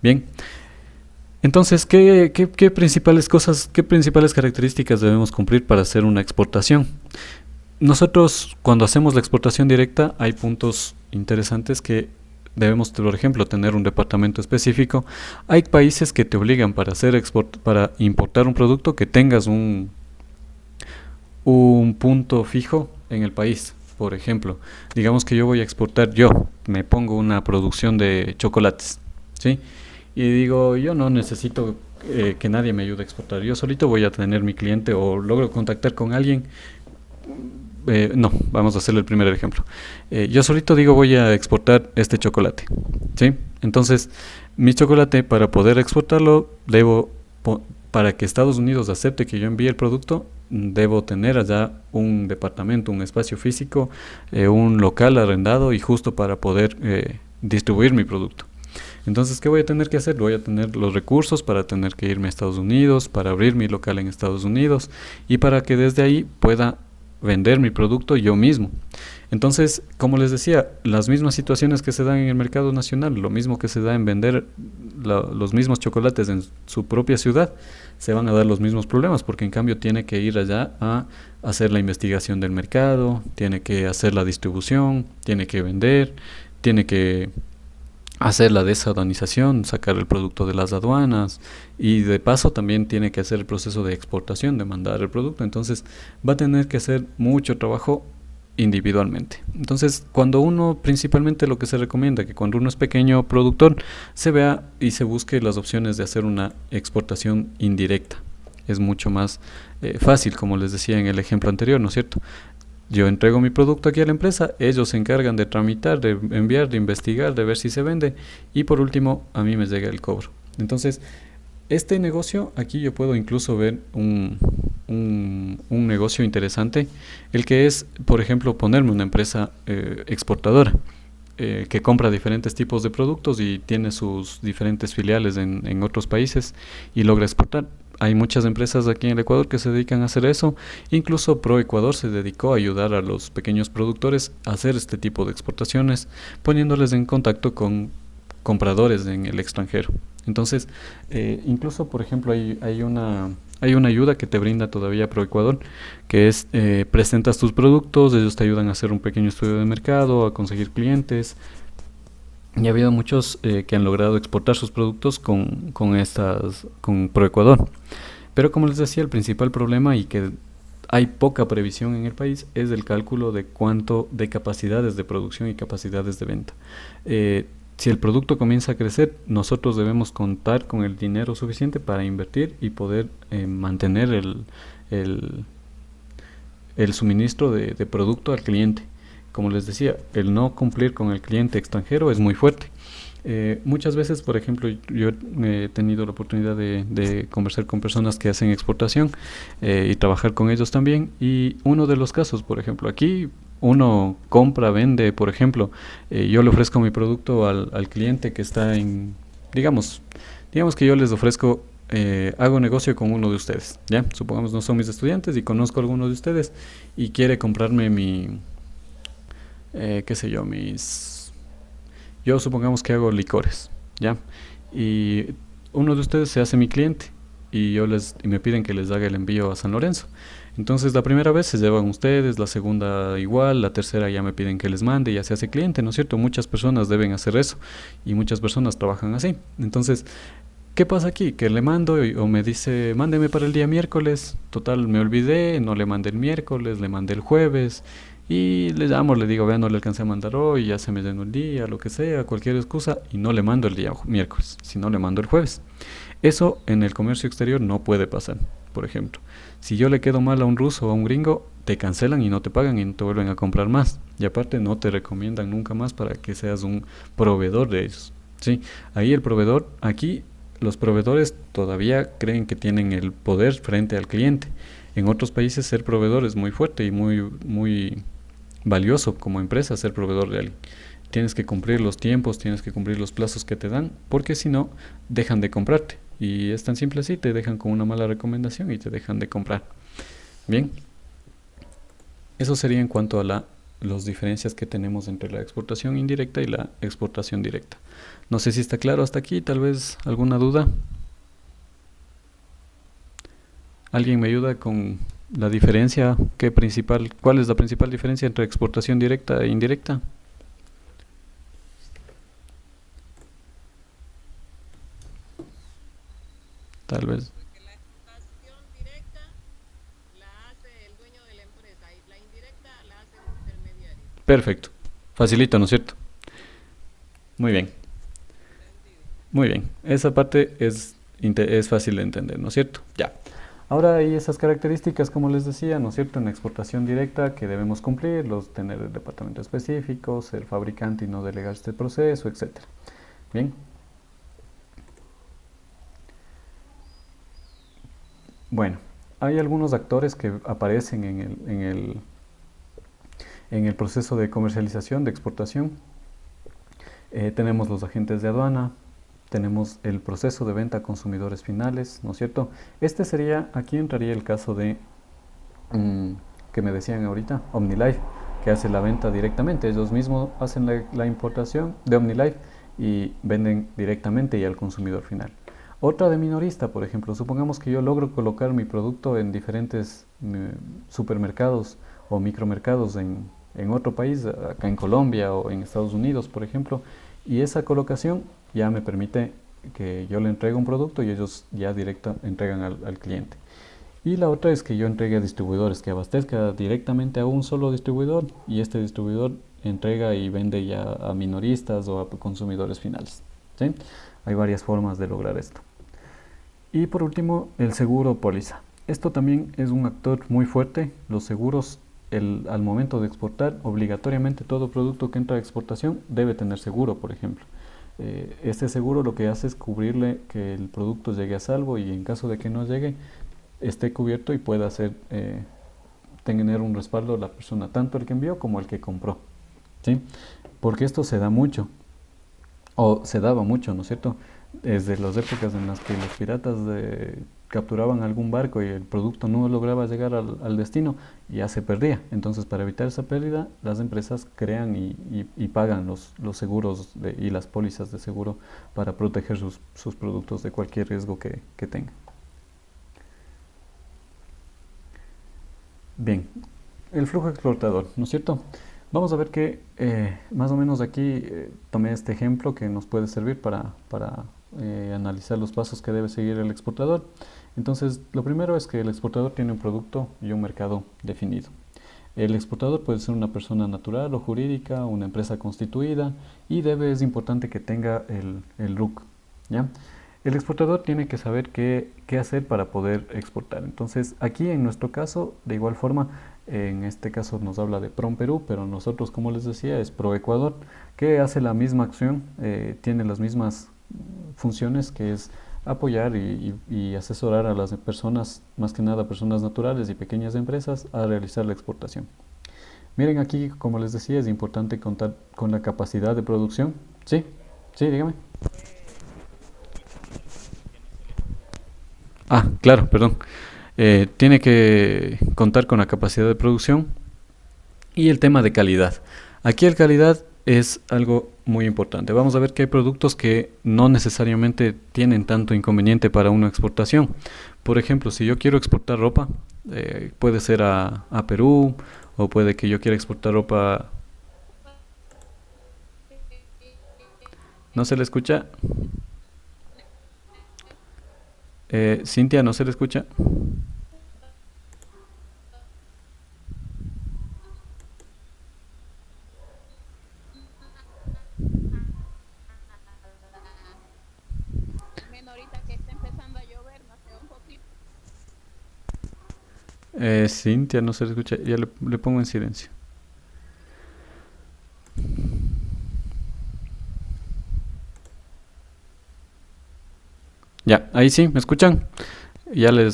Bien, entonces, ¿qué principales cosas, qué principales características debemos cumplir para hacer una exportación? Nosotros, cuando hacemos la exportación directa, hay puntos interesantes que debemos, por ejemplo, tener un departamento específico. Hay países que te obligan para hacer para importar un producto que tengas un punto fijo en el país. Por ejemplo, digamos que yo voy a exportar, yo me pongo una producción de chocolates, ¿sí? Y digo, yo no necesito que nadie me ayude a exportar, yo solito voy a tener mi cliente o logro contactar con alguien. No, vamos a hacerle el primer ejemplo. Yo solito digo voy a exportar este chocolate, ¿sí? Entonces, mi chocolate para poder exportarlo, para que Estados Unidos acepte que yo envíe el producto, debo tener allá un departamento, un espacio físico, un local arrendado y justo para poder distribuir mi producto. Entonces, ¿qué voy a tener que hacer? Voy a tener los recursos para tener que irme a Estados Unidos, para abrir mi local en Estados Unidos y para que desde ahí pueda vender mi producto yo mismo. Entonces, como les decía, las mismas situaciones que se dan en el mercado nacional, lo mismo que se da en vender los mismos chocolates en su propia ciudad, se van a dar los mismos problemas, porque en cambio tiene que ir allá a hacer la investigación del mercado, tiene que hacer la distribución, tiene que vender, tiene que hacer la desaduanización, sacar el producto de las aduanas y de paso también tiene que hacer el proceso de exportación, de mandar el producto. Entonces va a tener que hacer mucho trabajo individualmente. Entonces, cuando uno, principalmente lo que se recomienda, que cuando uno es pequeño productor, se vea y se busque las opciones de hacer una exportación indirecta. Es mucho más fácil, como les decía en el ejemplo anterior, ¿no es cierto? Yo entrego mi producto aquí a la empresa, ellos se encargan de tramitar, de enviar, de investigar, de ver si se vende y por último a mí me llega el cobro. Entonces, este negocio, aquí yo puedo incluso ver un negocio interesante, el que es, por ejemplo, ponerme una empresa exportadora que compra diferentes tipos de productos y tiene sus diferentes filiales en otros países y logra exportar. Hay muchas empresas aquí en el Ecuador que se dedican a hacer eso. Incluso ProEcuador se dedicó a ayudar a los pequeños productores a hacer este tipo de exportaciones, poniéndoles en contacto con compradores en el extranjero. Entonces, incluso, por ejemplo, hay una ayuda que te brinda todavía ProEcuador, que es presentas tus productos, ellos te ayudan a hacer un pequeño estudio de mercado, a conseguir clientes, y ha habido muchos que han logrado exportar sus productos con ProEcuador. Pero como les decía, el principal problema y que hay poca previsión en el país es el cálculo de cuánto de capacidades de producción y capacidades de venta. Si el producto comienza a crecer, nosotros debemos contar con el dinero suficiente para invertir y poder mantener el, el suministro de producto al cliente. Como les decía, el no cumplir con el cliente extranjero es muy fuerte. Muchas veces, por ejemplo, yo he tenido la oportunidad de conversar con personas que hacen exportación y trabajar con ellos también. Y uno de los casos, por ejemplo, aquí uno compra, vende, por ejemplo, yo le ofrezco mi producto al cliente que está digamos, digamos que yo les ofrezco, hago negocio con uno de ustedes, ¿ya? Supongamos no son mis estudiantes y conozco a alguno de ustedes y quiere comprarme qué sé yo, yo supongamos que hago licores, ¿ya? Y uno de ustedes se hace mi cliente y me piden que les haga el envío a San Lorenzo. Entonces la primera vez se llevan ustedes, la segunda igual, la tercera ya me piden que les mande y ya se hace cliente, ¿no es cierto? Muchas personas deben hacer eso y muchas personas trabajan así. Entonces, ¿qué pasa aquí? Que le mando o me dice, mándeme para el día miércoles. Total, me olvidé, no le mandé el miércoles, le mandé el jueves. Y le llamo, le digo, vea, no le alcancé a mandar hoy, ya se me llenó el día, lo que sea, cualquier excusa. Y no le mando el día miércoles, sino le mando el jueves. Eso en el comercio exterior no puede pasar, por ejemplo. Si yo le quedo mal a un ruso o a un gringo, te cancelan y no te pagan y no te vuelven a comprar más. Y aparte no te recomiendan nunca más para que seas un proveedor de ellos. ¿Sí? Ahí el proveedor, aquí los proveedores todavía creen que tienen el poder frente al cliente. En otros países ser proveedor es muy fuerte y muy valioso como empresa ser proveedor de alguien. Tienes que cumplir los tiempos, tienes que cumplir los plazos que te dan, porque si no, dejan de comprarte. Y es tan simple así, te dejan con una mala recomendación y te dejan de comprar. Bien, eso sería en cuanto a la las diferencias que tenemos entre la exportación indirecta y la exportación directa. No sé si está claro hasta aquí, tal vez alguna duda. ¿Alguien me ayuda con la diferencia? ¿Cuál es la principal diferencia entre exportación directa e indirecta? Tal vez. Porque la exportación directa la hace el dueño de la empresa y la indirecta la hace un intermediario. Perfecto. Facilito, ¿no es cierto? Muy bien. Entendido. Muy bien. Esa parte es fácil de entender, ¿no es cierto? Ya. Ahora hay esas características, como les decía, ¿no es cierto? En exportación directa que debemos cumplir, tener el departamento específico, ser fabricante y no delegar este proceso, etcétera. Bien. Bueno, hay algunos actores que aparecen en el proceso de comercialización, de exportación. Tenemos los agentes de aduana, tenemos el proceso de venta a consumidores finales, ¿no es cierto? Aquí entraría el caso de, que me decían ahorita, OmniLife, que hace la venta directamente. Ellos mismos hacen la importación de OmniLife y venden directamente y al consumidor final. Otra de minorista, por ejemplo, supongamos que yo logro colocar mi producto en diferentes supermercados o micromercados en otro país, acá en Colombia o en Estados Unidos, por ejemplo, y esa colocación ya me permite que yo le entregue un producto y ellos ya directo entregan al cliente. Y la otra es que yo entregue a distribuidores, que abastezca directamente a un solo distribuidor y este distribuidor entrega y vende ya a minoristas o a consumidores finales, ¿sí? Hay varias formas de lograr esto. Y por último, el seguro póliza. Esto también es un actor muy fuerte. Los seguros, al momento de exportar, obligatoriamente todo producto que entra a exportación debe tener seguro, por ejemplo. Este seguro lo que hace es cubrirle que el producto llegue a salvo y en caso de que no llegue, esté cubierto y pueda tener un respaldo la persona, tanto el que envió como el que compró, ¿sí? Porque esto se da mucho, o se daba mucho, ¿no es cierto? Desde las épocas en las que los piratas capturaban algún barco y el producto no lograba llegar al destino, ya se perdía. Entonces, para evitar esa pérdida, las empresas crean y pagan los seguros y las pólizas de seguro para proteger sus productos de cualquier riesgo que tengan. Bien, el flujo exportador, ¿no es cierto? Vamos a ver que más o menos aquí tomé este ejemplo que nos puede servir para analizar los pasos que debe seguir el exportador. Entonces, lo primero es que el exportador tiene un producto y un mercado definido. El exportador puede ser una persona natural o jurídica, una empresa constituida y es importante que tenga el RUC, ¿ya? El exportador tiene que saber qué hacer para poder exportar. Entonces, aquí en nuestro caso, de igual forma, en este caso nos habla de PROM Perú, pero nosotros, como les decía, es Pro Ecuador, que hace la misma acción, tiene las mismas funciones, que es apoyar y asesorar a las personas, más que nada personas naturales y pequeñas empresas, a realizar la exportación. Miren aquí, como les decía, es importante contar con la capacidad de producción. Sí, sí, dígame. Ah, claro, perdón. Tiene que contar con la capacidad de producción y el tema de calidad. Aquí el calidad es algo muy importante. Vamos a ver que hay productos que no necesariamente tienen tanto inconveniente para una exportación. Por ejemplo, si yo quiero exportar ropa, puede ser a Perú, o puede que yo quiera exportar ropa. ¿No se le escucha? Cintia, ¿no se le escucha? Menos ahorita que está empezando a llover, no sé, un poquito. Cintia, no se le escucha. Ya le pongo en silencio. Ya, ahí sí, ¿me escuchan? Ya le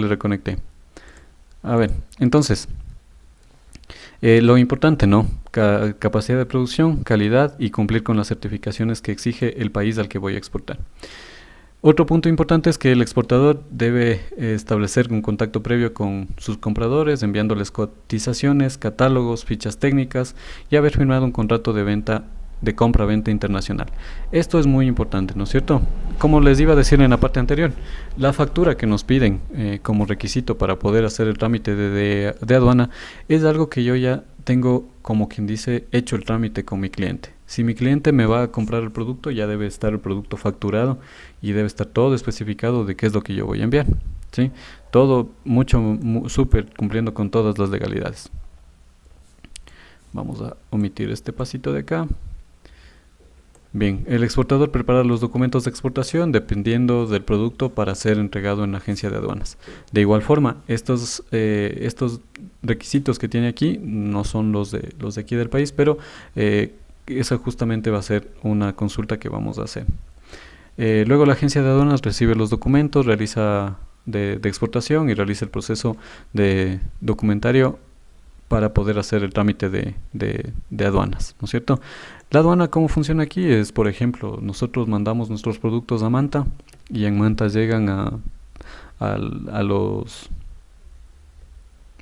reconecté. A ver, entonces, lo importante, ¿no? Capacidad de producción, calidad y cumplir con las certificaciones que exige el país al que voy a exportar. Otro punto importante es que el exportador debe establecer un contacto previo con sus compradores, enviándoles cotizaciones, catálogos, fichas técnicas y haber firmado un contrato de venta, de compra-venta internacional. Esto es muy importante, ¿no es cierto? Como les iba a decir en la parte anterior, la factura que nos piden como requisito para poder hacer el trámite de aduana es algo que yo ya tengo, como quien dice, hecho el trámite con mi cliente. Si mi cliente me va a comprar el producto, ya debe estar el producto facturado y debe estar todo especificado de qué es lo que yo voy a enviar, ¿sí? Todo súper cumpliendo con todas las legalidades. Vamos a omitir este pasito de acá. Bien, el exportador prepara los documentos de exportación dependiendo del producto para ser entregado en la agencia de aduanas. De igual forma, estos requisitos que tiene aquí no son los de aquí del país, pero esa justamente va a ser una consulta que vamos a hacer. Luego la agencia de aduanas recibe los documentos, realiza de exportación y realiza el proceso de documentario para poder hacer el trámite de aduanas, ¿no es cierto? La aduana, ¿cómo funciona aquí? Es, por ejemplo, nosotros mandamos nuestros productos a Manta y en Manta llegan a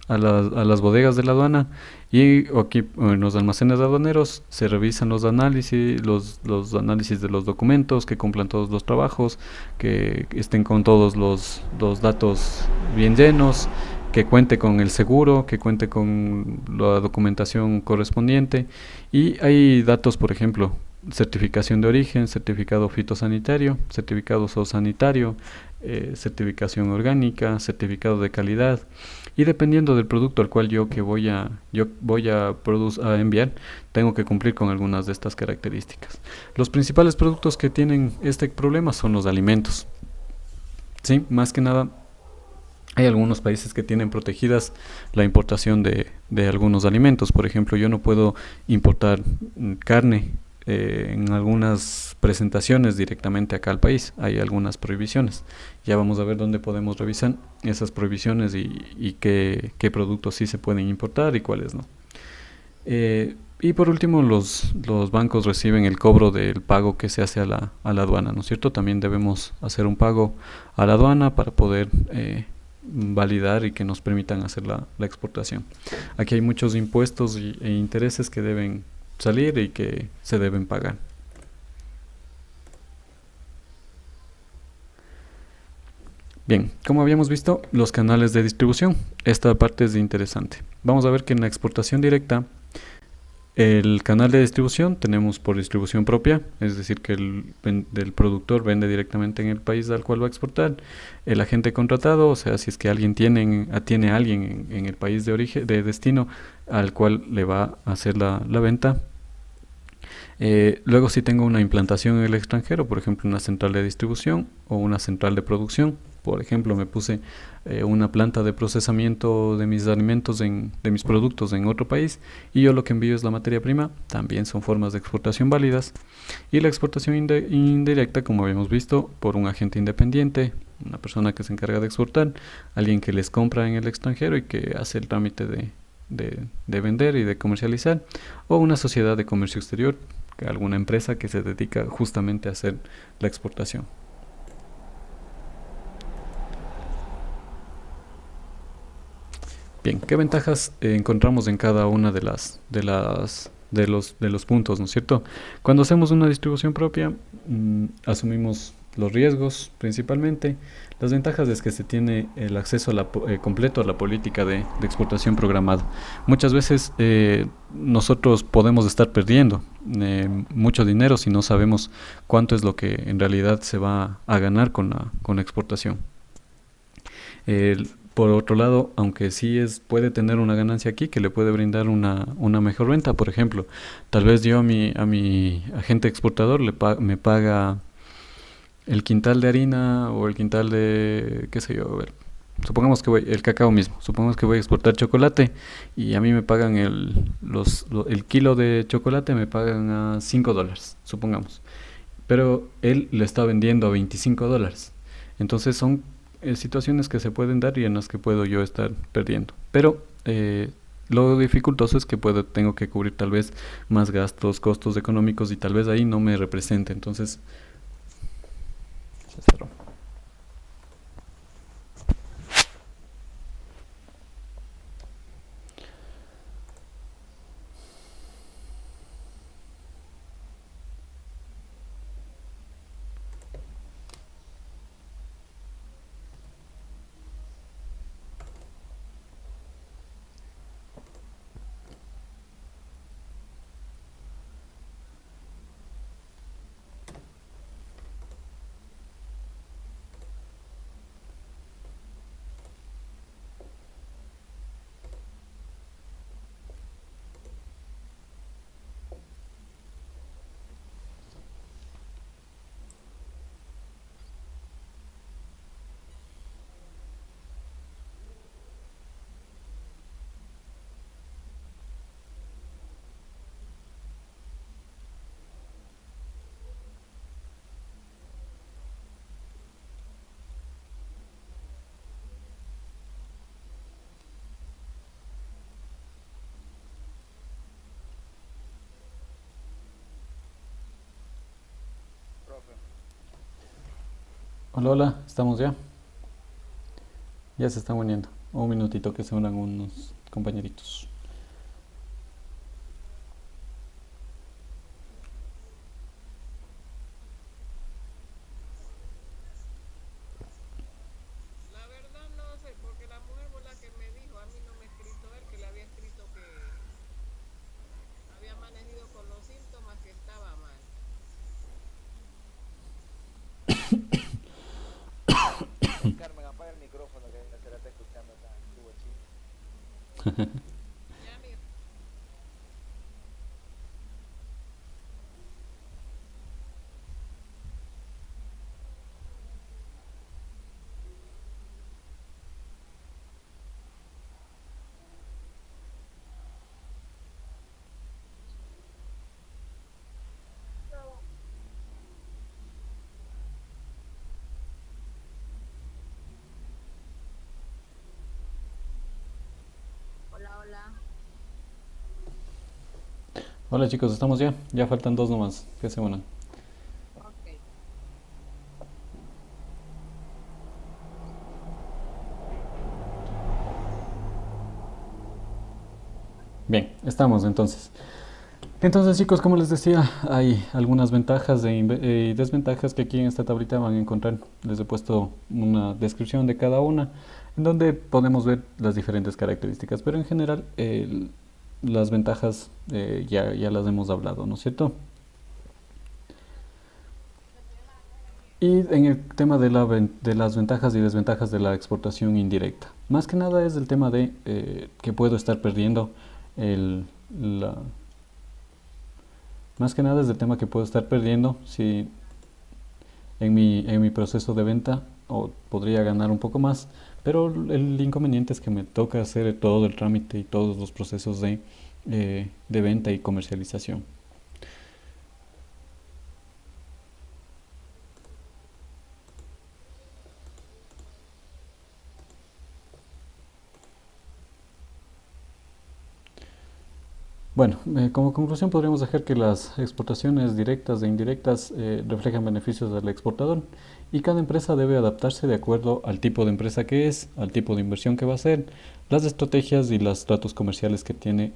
las bodegas de la aduana y aquí en los almacenes aduaneros se revisan los análisis, los análisis de los documentos, que cumplan todos los trabajos, que estén con todos los datos bien llenos, que cuente con el seguro, que cuente con la documentación correspondiente. Y hay datos, por ejemplo, certificación de origen, certificado fitosanitario, certificado zoosanitario, certificación orgánica, certificado de calidad. Y dependiendo del producto al cual yo voy a enviar, tengo que cumplir con algunas de estas características. Los principales productos que tienen este problema son los alimentos. Sí, más que nada, hay algunos países que tienen protegidas la importación de algunos alimentos. Por ejemplo, yo no puedo importar carne en algunas presentaciones directamente acá al país. Hay algunas prohibiciones. Ya vamos a ver dónde podemos revisar esas prohibiciones y qué productos sí se pueden importar y cuáles no. Y por último, los bancos reciben el cobro del pago que se hace a la aduana, ¿no es cierto? También debemos hacer un pago a la aduana para poder validar y que nos permitan hacer la exportación. Aquí hay muchos impuestos e intereses que deben salir y que se deben pagar. Bien, como habíamos visto, los canales de distribución. Esta parte es interesante. Vamos a ver que en la exportación directa, el canal de distribución tenemos por distribución propia, es decir, que el productor vende directamente en el país al cual va a exportar. El agente contratado, o sea, si es que alguien tiene a alguien en el país de origen, de destino, al cual le va a hacer la venta. Luego, si tengo una implantación en el extranjero, por ejemplo, una central de distribución o una central de producción. Por ejemplo, me puse una planta de procesamiento de mis alimentos, de mis productos en otro país, y yo lo que envío es la materia prima. También son formas de exportación válidas. Y la exportación indirecta, como habíamos visto, por un agente independiente, una persona que se encarga de exportar, alguien que les compra en el extranjero y que hace el trámite de vender y de comercializar, o una sociedad de comercio exterior, alguna empresa que se dedica justamente a hacer la exportación. Bien, ¿qué ventajas encontramos en cada una de los puntos, ¿no es cierto? Cuando hacemos una distribución propia, asumimos los riesgos principalmente. Las ventajas es que se tiene el acceso completo a la política de exportación programada. Muchas veces nosotros podemos estar perdiendo mucho dinero si no sabemos cuánto es lo que en realidad se va a ganar con la exportación. Por otro lado, aunque sí puede tener una ganancia aquí que le puede brindar una mejor venta. Por ejemplo, tal vez yo a mi agente exportador me paga el quintal de harina o el quintal de, qué sé yo, a ver, supongamos que el cacao mismo, supongamos que voy a exportar chocolate y a mí me pagan el kilo de chocolate me pagan a $5, supongamos, pero él le está vendiendo a $25. Entonces son situaciones que se pueden dar y en las que puedo yo estar perdiendo, pero lo dificultoso es que tengo que cubrir tal vez más gastos, costos económicos, y tal vez ahí no me represente. Entonces se cerró. Hola, hola, estamos ya. Ya se están uniendo. Un minutito que se unan unos compañeritos. La verdad no sé, porque la mujer fue la que me dijo, a mí no me ha escrito él, que le había escrito que había amanecido con los síntomas, que estaba mal. Carmen, apaga el micrófono que se la está escuchando acá, tu bochín. Ya mi Hola, hola. Hola chicos, estamos ya. Ya faltan dos nomás que se unan. Ok. Bien, estamos entonces. Entonces chicos, como les decía, hay algunas ventajas y desventajas que aquí en esta tablita van a encontrar. Les he puesto una descripción de cada una, en donde podemos ver las diferentes características, pero en general las ventajas ya las hemos hablado, ¿no es cierto? Y en el tema de las ventajas y desventajas de la exportación indirecta, más que nada es el tema de que puedo estar perdiendo el, la, más que nada es el tema que puedo estar perdiendo si en mi proceso de venta o podría ganar un poco más, pero el inconveniente es que me toca hacer todo el trámite y todos los procesos de venta y comercialización. Bueno, como conclusión podríamos dejar que las exportaciones directas e indirectas reflejan beneficios del exportador y cada empresa debe adaptarse de acuerdo al tipo de empresa que es, al tipo de inversión que va a hacer, las estrategias y los tratos comerciales que tiene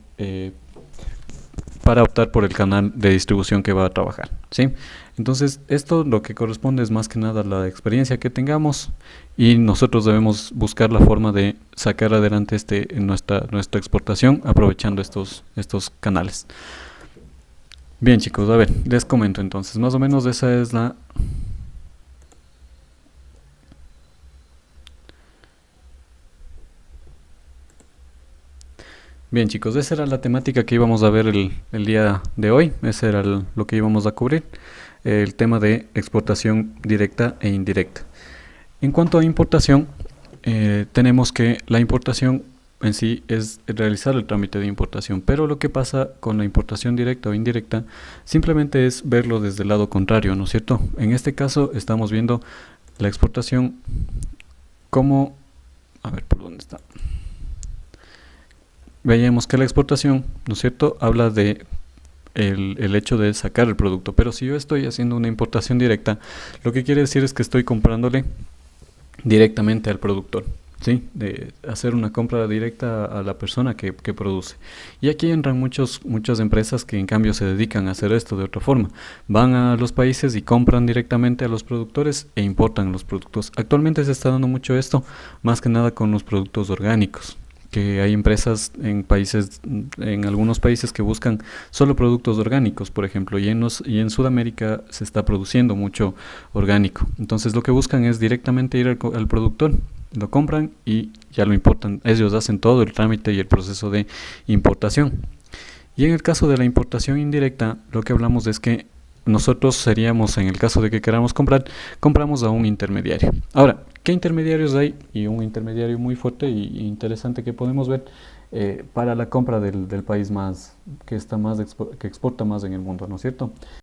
para optar por el canal de distribución que va a trabajar, ¿sí? Entonces, esto lo que corresponde es más que nada la experiencia que tengamos y nosotros debemos buscar la forma de sacar adelante nuestra exportación aprovechando estos canales. Bien, chicos, a ver, les comento entonces, más o menos esa es la... Bien, chicos, esa era la temática que íbamos a ver el día de hoy, ese era lo que íbamos a cubrir, el tema de exportación directa e indirecta. En cuanto a importación, tenemos que la importación en sí es realizar el trámite de importación, pero lo que pasa con la importación directa o indirecta simplemente es verlo desde el lado contrario, ¿no es cierto? En este caso estamos viendo la exportación como... A ver, ¿por dónde está? Veíamos que la exportación, ¿no es cierto?, habla de el hecho de sacar el producto, pero si yo estoy haciendo una importación directa, lo que quiere decir es que estoy comprándole directamente al productor, ¿sí? De hacer una compra directa a la persona que produce. Y aquí entran muchas empresas que en cambio se dedican a hacer esto de otra forma. Van a los países y compran directamente a los productores e importan los productos. Actualmente se está dando mucho esto, más que nada con los productos orgánicos, que hay empresas en algunos países que buscan solo productos orgánicos, por ejemplo, y en Sudamérica se está produciendo mucho orgánico. Entonces lo que buscan es directamente ir al productor, lo compran y ya lo importan. Ellos hacen todo el trámite y el proceso de importación. Y en el caso de la importación indirecta, lo que hablamos es que nosotros seríamos, en el caso de que queramos comprar, compramos a un intermediario. Ahora, ¿qué intermediarios hay? Y un intermediario muy fuerte y interesante que podemos ver para la compra del país más que exporta más en el mundo, ¿no es cierto?